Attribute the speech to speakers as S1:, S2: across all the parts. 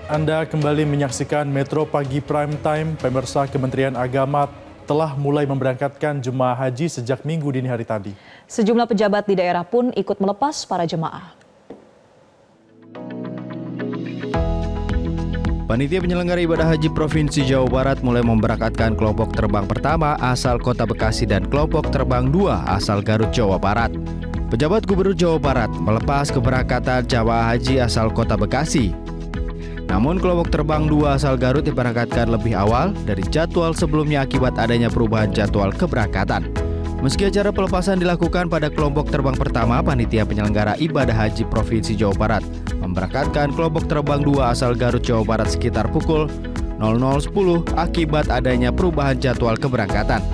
S1: Anda kembali menyaksikan Metro Pagi Prime Time. Pemirsa, Kementerian Agama telah mulai memberangkatkan jemaah haji sejak Minggu dini hari tadi.
S2: Sejumlah pejabat di daerah pun ikut melepas para jemaah.
S3: Panitia penyelenggara ibadah haji Provinsi Jawa Barat mulai memberangkatkan kelompok terbang pertama asal Kota Bekasi dan kelompok terbang 2 asal Garut, Jawa Barat. Pejabat Gubernur Jawa Barat melepas keberangkatan jamaah haji asal Kota Bekasi. Namun kelompok terbang 2 asal Garut diberangkatkan lebih awal dari jadwal sebelumnya akibat adanya perubahan jadwal keberangkatan. Meski acara pelepasan dilakukan pada kelompok terbang pertama, panitia penyelenggara ibadah haji Provinsi Jawa Barat memberangkatkan kelompok terbang 2 asal Garut, Jawa Barat sekitar pukul 00.10 akibat adanya perubahan jadwal keberangkatan.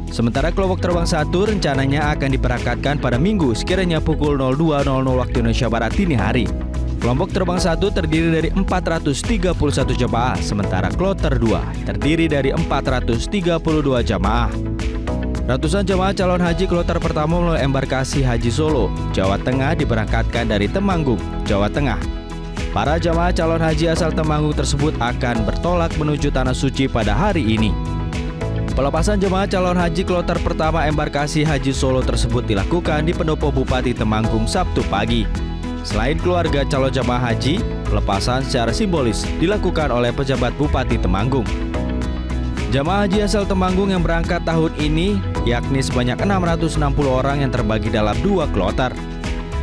S3: Sementara kelompok terbang 1 rencananya akan diberangkatkan pada Minggu sekiranya pukul 02.00 waktu Indonesia Barat dini hari. Kelompok terbang 1 terdiri dari 431 jemaah, sementara kloter 2 terdiri dari 432 jemaah. Ratusan jemaah calon haji kloter pertama melalui embarkasi Haji Solo, Jawa Tengah diberangkatkan dari Temanggung, Jawa Tengah. Para jemaah calon haji asal Temanggung tersebut akan bertolak menuju Tanah Suci pada hari ini. Pelepasan jemaah calon haji kloter pertama embarkasi Haji Solo tersebut dilakukan di Pendopo Bupati Temanggung Sabtu pagi. Selain keluarga calon jemaah haji, pelepasan secara simbolis dilakukan oleh pejabat Bupati Temanggung. Jemaah haji asal Temanggung yang berangkat tahun ini yakni sebanyak 660 orang yang terbagi dalam 2 kloter.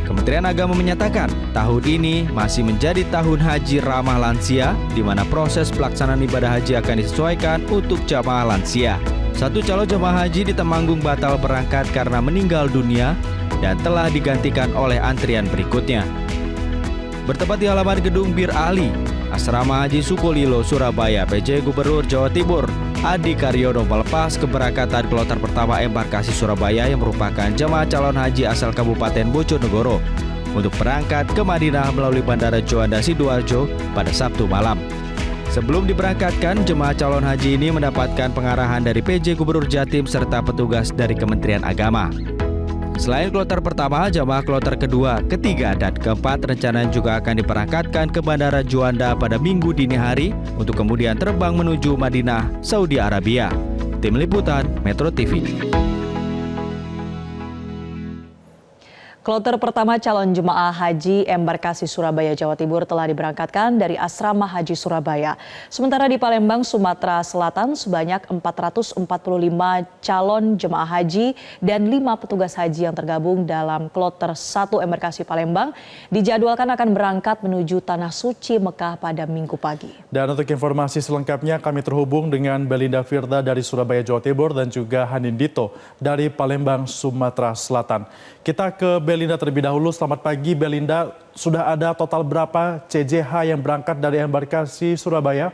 S3: Kementerian Agama menyatakan tahun ini masih menjadi tahun haji ramah lansia, di mana proses pelaksanaan ibadah haji akan disesuaikan untuk jemaah lansia. Satu calon jemaah haji di Temanggung batal berangkat karena meninggal dunia dan telah digantikan oleh antrian berikutnya. Bertempat di halaman gedung Bir Ali, Asrama Haji Sukolilo, Surabaya, PJ Gubernur Jawa Timur, Adi Karyono melepas keberangkatan kloter pertama embarkasi Surabaya yang merupakan jemaah calon haji asal Kabupaten Bojonegoro untuk berangkat ke Madinah melalui Bandara Juanda Sidoarjo pada Sabtu malam. Sebelum diberangkatkan, jemaah calon haji ini mendapatkan pengarahan dari PJ Gubernur Jatim serta petugas dari Kementerian Agama. Selain kloter pertama, jemaah kloter kedua, ketiga, dan keempat rencananya juga akan diberangkatkan ke Bandara Juanda pada Minggu dini hari untuk kemudian terbang menuju Madinah, Saudi Arabia. Tim Liputan Metro TV.
S2: Kloter pertama calon jemaah haji embarkasi Surabaya, Jawa Timur telah diberangkatkan dari Asrama Haji Surabaya. Sementara di Palembang, Sumatera Selatan, sebanyak 445 calon jemaah haji dan 5 petugas haji yang tergabung dalam kloter 1 embarkasi Palembang dijadwalkan akan berangkat menuju Tanah Suci Mekah pada Minggu pagi. Dan untuk informasi selengkapnya kami terhubung dengan Belinda Firda dari Surabaya, Jawa Timur dan juga Hanindito dari Palembang, Sumatera Selatan. Kita ke Belinda terlebih dahulu. Selamat pagi Belinda, sudah ada total berapa CJH yang berangkat dari embarkasi Surabaya?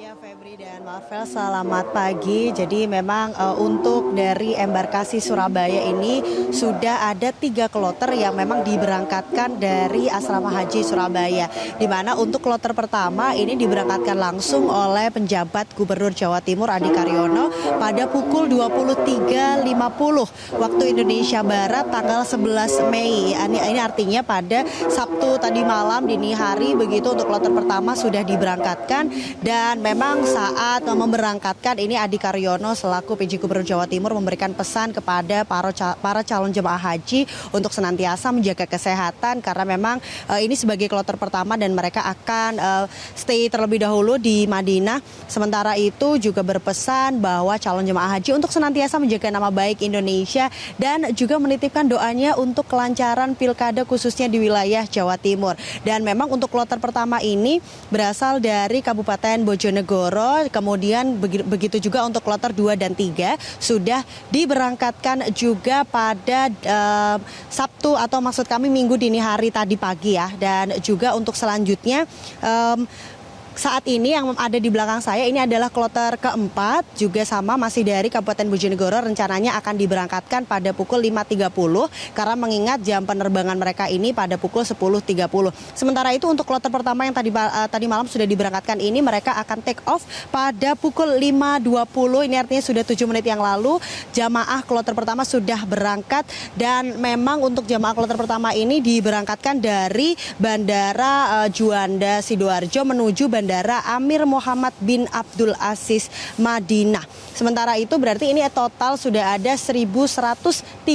S4: Ya, Febri dan Marvel, selamat pagi. Jadi memang untuk dari embarkasi Surabaya ini sudah ada 3 kloter yang memang diberangkatkan dari Asrama Haji Surabaya. Di mana untuk kloter pertama ini diberangkatkan langsung oleh penjabat Gubernur Jawa Timur Adi Karyono pada pukul 23.50 waktu Indonesia Barat tanggal 11 Mei. Ini artinya pada Sabtu tadi malam dini hari begitu untuk kloter pertama sudah diberangkatkan. Dan memang saat memberangkatkan ini Adi Karyono selaku PJ Gubernur Jawa Timur memberikan pesan kepada para calon jemaah haji untuk senantiasa menjaga kesehatan karena memang ini sebagai kloter pertama dan mereka akan stay terlebih dahulu di Madinah. Sementara itu juga berpesan bahwa calon jemaah haji untuk senantiasa menjaga nama baik Indonesia dan juga menitipkan doanya untuk kelancaran pilkada khususnya di wilayah Jawa Timur. Dan memang untuk kloter pertama ini berasal dari Kabupaten Bojonegoro, kemudian begitu juga untuk kloter 2 dan 3 sudah diberangkatkan juga pada Sabtu atau maksud kami Minggu dini hari tadi pagi ya. Dan juga untuk selanjutnya saat ini yang ada di belakang saya ini adalah kloter keempat, juga sama masih dari Kabupaten Bojonegoro, rencananya akan diberangkatkan pada pukul 5.30 karena mengingat jam penerbangan mereka ini pada pukul 10.30. Sementara itu untuk kloter pertama yang tadi malam sudah diberangkatkan ini, mereka akan take off pada pukul 5.20. Ini artinya sudah 7 menit yang lalu jamaah kloter pertama sudah berangkat, dan memang untuk jamaah kloter pertama ini diberangkatkan dari Bandara Juanda Sidoarjo menuju Bandara Amir Muhammad bin Abdul Aziz Madinah. Sementara itu berarti ini total sudah ada 1.113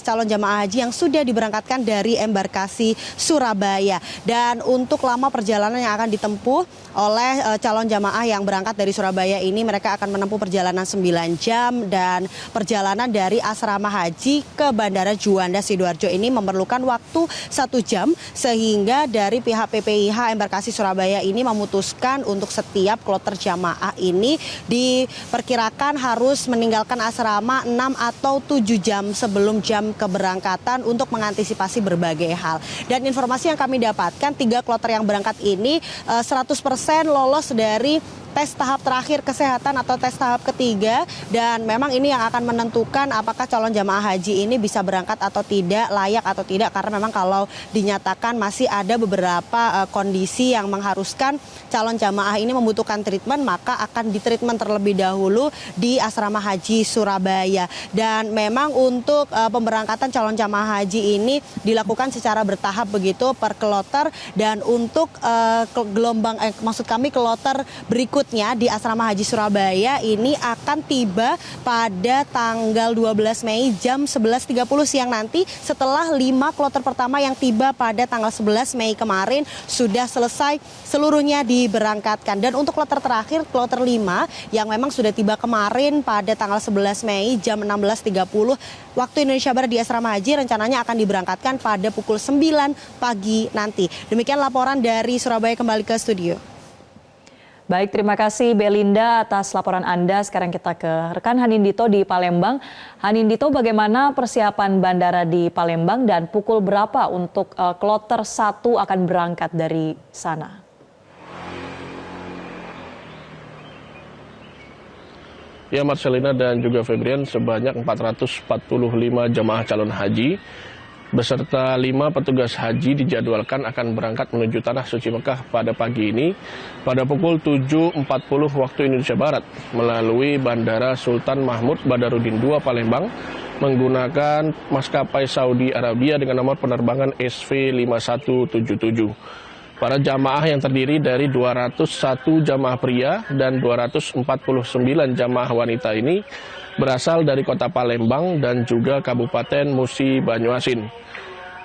S4: calon jamaah haji yang sudah diberangkatkan dari embarkasi Surabaya. Dan untuk lama perjalanan yang akan ditempuh oleh calon jamaah yang berangkat dari Surabaya ini, mereka akan menempuh perjalanan 9 jam, dan perjalanan dari asrama haji ke Bandara Juanda Sidoarjo ini memerlukan waktu 1 jam, sehingga dari pihak PPIH embarkasi Surabaya ini memutuskan untuk setiap kloter jamaah ini diperkirakan harus meninggalkan asrama 6 atau 7 jam sebelum jam keberangkatan untuk mengantisipasi berbagai hal. Dan informasi yang kami dapatkan, 3 kloter yang berangkat ini 100% lolos dari tes tahap terakhir kesehatan atau tes tahap ketiga, dan memang ini yang akan menentukan apakah calon jamaah haji ini bisa berangkat atau tidak, layak atau tidak, karena memang kalau dinyatakan masih ada beberapa kondisi yang mengharuskan calon jamaah ini membutuhkan treatment, maka akan ditreatment terlebih dahulu di asrama haji Surabaya. Dan memang untuk pemberangkatan calon jamaah haji ini dilakukan secara bertahap begitu per kloter, dan untuk kloter berikut di asrama haji Surabaya ini akan tiba pada tanggal 12 Mei jam 11.30 siang nanti, setelah 5 kloter pertama yang tiba pada tanggal 11 Mei kemarin sudah selesai seluruhnya diberangkatkan. Dan untuk kloter terakhir, kloter 5 yang memang sudah tiba kemarin pada tanggal 11 Mei jam 16.30 waktu Indonesia Barat di asrama haji, rencananya akan diberangkatkan pada pukul 9 pagi nanti. Demikian laporan dari Surabaya, kembali ke studio.
S2: Baik, terima kasih Belinda atas laporan Anda. Sekarang kita ke rekan Hanindito di Palembang. Hanindito, bagaimana persiapan bandara di Palembang dan pukul berapa untuk kloter 1 akan berangkat dari sana?
S5: Ya, Marcelina dan juga Febrian, sebanyak 445 jemaah calon haji beserta 5 petugas haji dijadwalkan akan berangkat menuju Tanah Suci Mekah pada pagi ini pada pukul 7.40 waktu Indonesia Barat melalui Bandara Sultan Mahmud Badarudin II Palembang menggunakan maskapai Saudi Arabia dengan nomor penerbangan SV5177. Para jamaah yang terdiri dari 201 jamaah pria dan 249 jamaah wanita ini berasal dari kota Palembang dan juga Kabupaten Musi Banyuasin.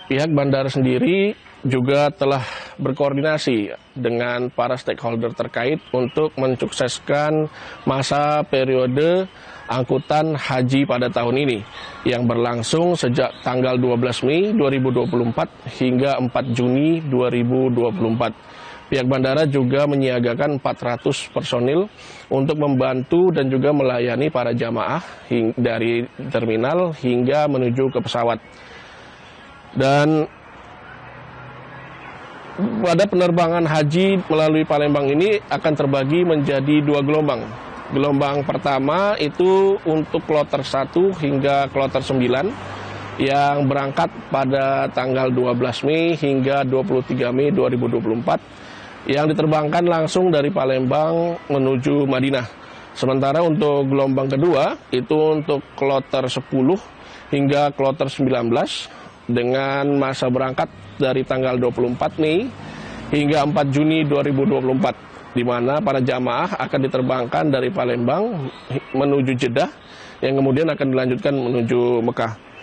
S5: Pihak bandara sendiri juga telah berkoordinasi dengan para stakeholder terkait untuk mensukseskan masa periode angkutan haji pada tahun ini yang berlangsung sejak tanggal 12 Mei 2024 hingga 4 Juni 2024. Pihak bandara juga menyiagakan 400 personil untuk membantu dan juga melayani para jamaah dari terminal hingga menuju ke pesawat. Dan pada penerbangan haji melalui Palembang ini akan terbagi menjadi 2 gelombang. Gelombang pertama itu untuk kloter 1 hingga kloter 9 yang berangkat pada tanggal 12 Mei hingga 23 Mei 2024 yang diterbangkan langsung dari Palembang menuju Madinah. Sementara untuk gelombang kedua itu untuk kloter 10 hingga kloter 19 dengan masa berangkat dari tanggal 24 Mei hingga 4 Juni 2024, di mana para jamaah akan diterbangkan dari Palembang menuju Jeddah yang kemudian akan dilanjutkan menuju Mekah.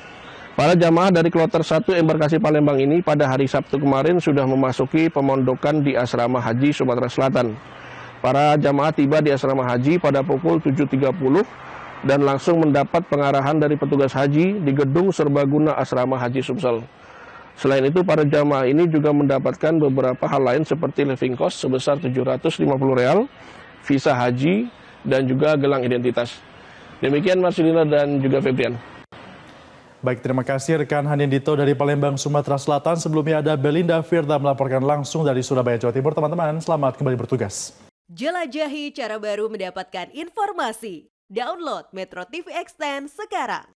S5: Para jamaah dari kloter 1 embarkasi Palembang ini pada hari Sabtu kemarin sudah memasuki pemondokan di Asrama Haji Sumatera Selatan. Para jamaah tiba di Asrama Haji pada pukul 7.30 dan langsung mendapat pengarahan dari petugas haji di gedung serbaguna Asrama Haji Sumsel. Selain itu, para jamaah ini juga mendapatkan beberapa hal lain seperti living cost sebesar Rp750, visa haji, dan juga gelang identitas. Demikian Marcelina dan juga Febrian.
S1: Baik, terima kasih rekan Hanindito dari Palembang, Sumatera Selatan. Sebelumnya ada Belinda Firda melaporkan langsung dari Surabaya, Jawa Timur. Teman-teman, selamat kembali bertugas.
S6: Jelajahi cara baru mendapatkan informasi. Download Metro TV Extend sekarang.